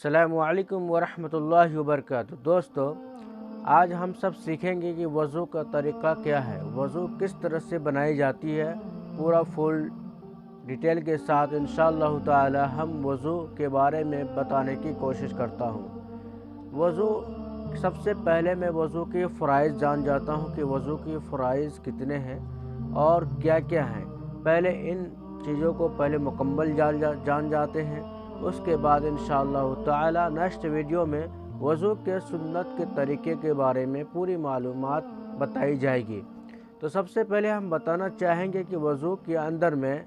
अस्सलामु अलैकुम वरहमतुल्लाहि वबरकातुहू। दोस्तों, आज हम सब सीखेंगे कि वज़ू का तरीक़ा क्या है, वज़ू किस तरह से बनाई जाती है। पूरा फुल डिटेल के साथ इंशाअल्लाह ताला हम वज़ू के बारे में बताने की कोशिश करता हूँ। वज़ू सबसे पहले मैं वज़ू के फ़राइज़ जान जाता हूँ कि वज़ू के फ़राइज़ कितने हैं और क्या क्या हैं। पहले इन चीज़ों को मुकम्मल जान जाते हैं। उसके बाद इंशाअल्लाह ताला नेक्स्ट वीडियो में वज़ू के सुन्नत के तरीक़े के बारे में पूरी मालूमात बताई जाएगी। तो सबसे पहले हम बताना चाहेंगे कि वज़ू के अंदर में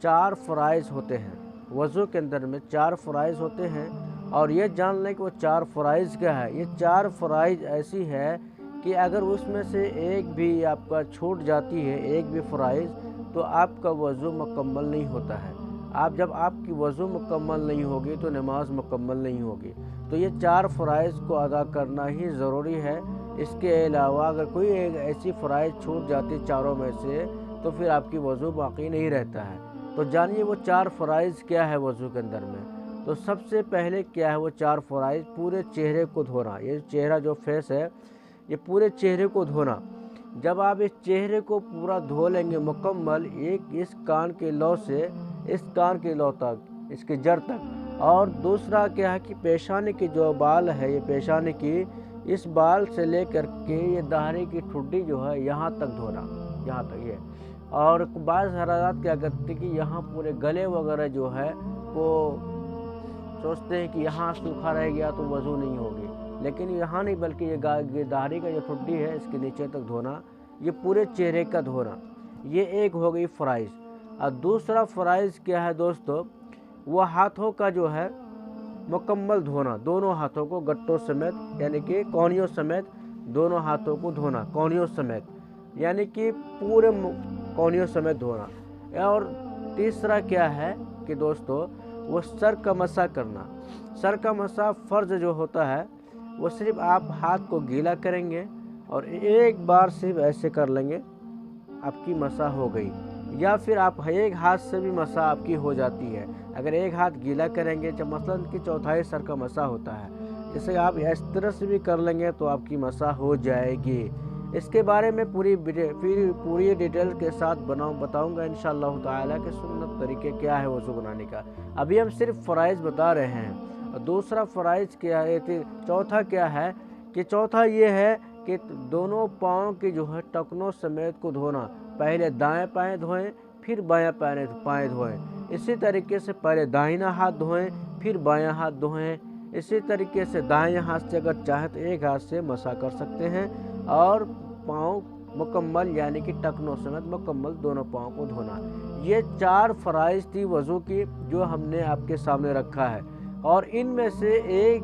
4 फ़राइज़ होते हैं। वज़ू के अंदर में 4 फ़राइज़ होते हैं और ये जान लें कि वो 4 फ़राइज़ क्या है। ये 4 फ़राइज़ ऐसी है कि अगर उसमें से एक भी आपका छूट जाती है, एक भी फ़राइज़, तो आपका वज़ू मुकम्मल नहीं होता है। जब आपकी वज़ू मुकम्मल नहीं होगी तो नमाज मुकम्मल नहीं होगी। तो ये 4 फ़राइज़ को अदा करना ही ज़रूरी है। इसके अलावा अगर कोई एक ऐसी फ़राइज़ छूट जाती चारों में से तो फिर आपकी वज़ू बाकी नहीं रहता है। तो जानिए वो 4 फ़राइज़ क्या है वज़ू के अंदर में। तो सबसे पहले क्या है वो 4 फ़राइज़, पूरे चेहरे को धोना। ये चेहरा जो फेस है, ये पूरे चेहरे को धोना। जब आप इस चेहरे को पूरा धो लेंगे मुकम्मल, एक इस कान के लौ से इस कान के लौ तक, इसके जड़ तक, और दूसरा क्या है कि पेशानी की जो बाल है, ये पेशानी की इस बाल से लेकर के ये दाढ़ी की ठुड्डी जो है यहाँ तक धोना, यहाँ तक ये। और बाज़ हज़रात क्या करते कि यहाँ पूरे गले वगैरह जो है वो सोचते हैं कि यहाँ सूखा रह गया तो वज़ू नहीं होगी, लेकिन यहाँ नहीं, बल्कि ये दाढ़ी का जो ठुड्डी है इसके नीचे तक धोना, ये पूरे चेहरे का धोना। ये एक हो गई फ़राइज़। और दूसरा फ़राइज़ क्या है दोस्तों, वो हाथों का जो है मुकम्मल धोना। दोनों हाथों को गट्टों समेत, यानी कि कोहनियों समेत, दोनों हाथों को धोना, कोहनियों समेत, यानी कि पूरे कोहनियों समेत धोना। और तीसरा क्या है कि दोस्तों, वो सर का मसा करना। सर का मसा फ़र्ज जो होता है वो सिर्फ़ आप हाथ को गीला करेंगे और एक बार सिर्फ ऐसे कर लेंगे, आपकी मसा हो गई। या फिर आप एक हाथ से भी मसा आपकी हो जाती है। अगर एक हाथ गीला करेंगे, जब मसलन कि चौथाई सर का मसा होता है, जैसे आप इस तरह से भी कर लेंगे तो आपकी मसा हो जाएगी। इसके बारे में पूरी डिटेल के साथ बताऊंगा इंशाअल्लाह ताला कि सुन्नत तरीके क्या है वज़ू बनाने का। अभी हम सिर्फ फ़राइज़ बता रहे हैं। और दूसरा फ़राइज़ क्या है, चौथा क्या है कि चौथा ये है कि दोनों पाँव की जो है टखनों समेत को धोना। पहले दाएं पाँव धोएं, फिर बायां पाँव धोएं। इसी तरीके से पहले दाहिना हाथ धोएं, फिर बायां हाथ धोएं। इसी तरीके से दाएं हाथ से अगर चाहे तो एक हाथ से मसा कर सकते हैं और पाँव मुकम्मल, यानी कि टखनों समेत मुकम्मल दोनों पाँव को धोना। ये 4 फ़राइज़ थी वज़ू की जो हमने आपके सामने रखा है। और इनमें से एक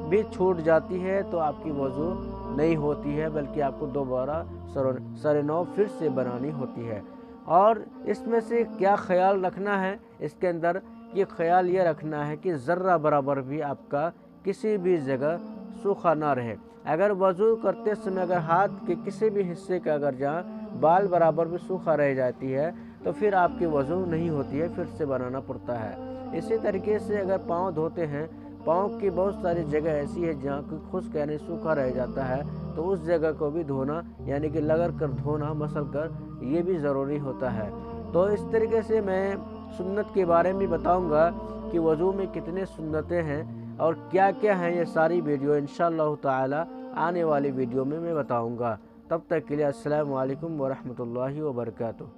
भी छूट जाती है तो आपकी वज़ू नहीं होती है, बल्कि आपको दोबारा सर-ए-नौ फिर से बनानी होती है। और इसमें से क्या ख़याल रखना है इसके अंदर, ये ख़याल ये रखना है कि ज़र्रा बराबर भी आपका किसी भी जगह सूखा ना रहे। अगर वज़ू करते समय अगर हाथ के किसी भी हिस्से का अगर जहाँ बाल बराबर भी सूखा रह जाती है तो फिर आपकी वज़ू नहीं होती है, फिर से बनाना पड़ता है। इसी तरीके से अगर पाँव धोते हैं, पाँव की बहुत सारी जगह ऐसी है जहाँ कोई खुश्क यानी सूखा रह जाता है, तो उस जगह को भी धोना, यानी कि लगड़ कर धोना, मसल कर, ये भी ज़रूरी होता है। तो इस तरीके से मैं सुन्नत के बारे में बताऊंगा कि वज़ू में कितने सुन्नतें हैं और क्या क्या हैं। ये सारी वीडियो इंशाअल्लाह ताला आने वाली वीडियो में मैं बताऊंगा। तब तक के लिए अस्सलामु अलैकुम वरहमतुल्लाहि वबरकातुहू।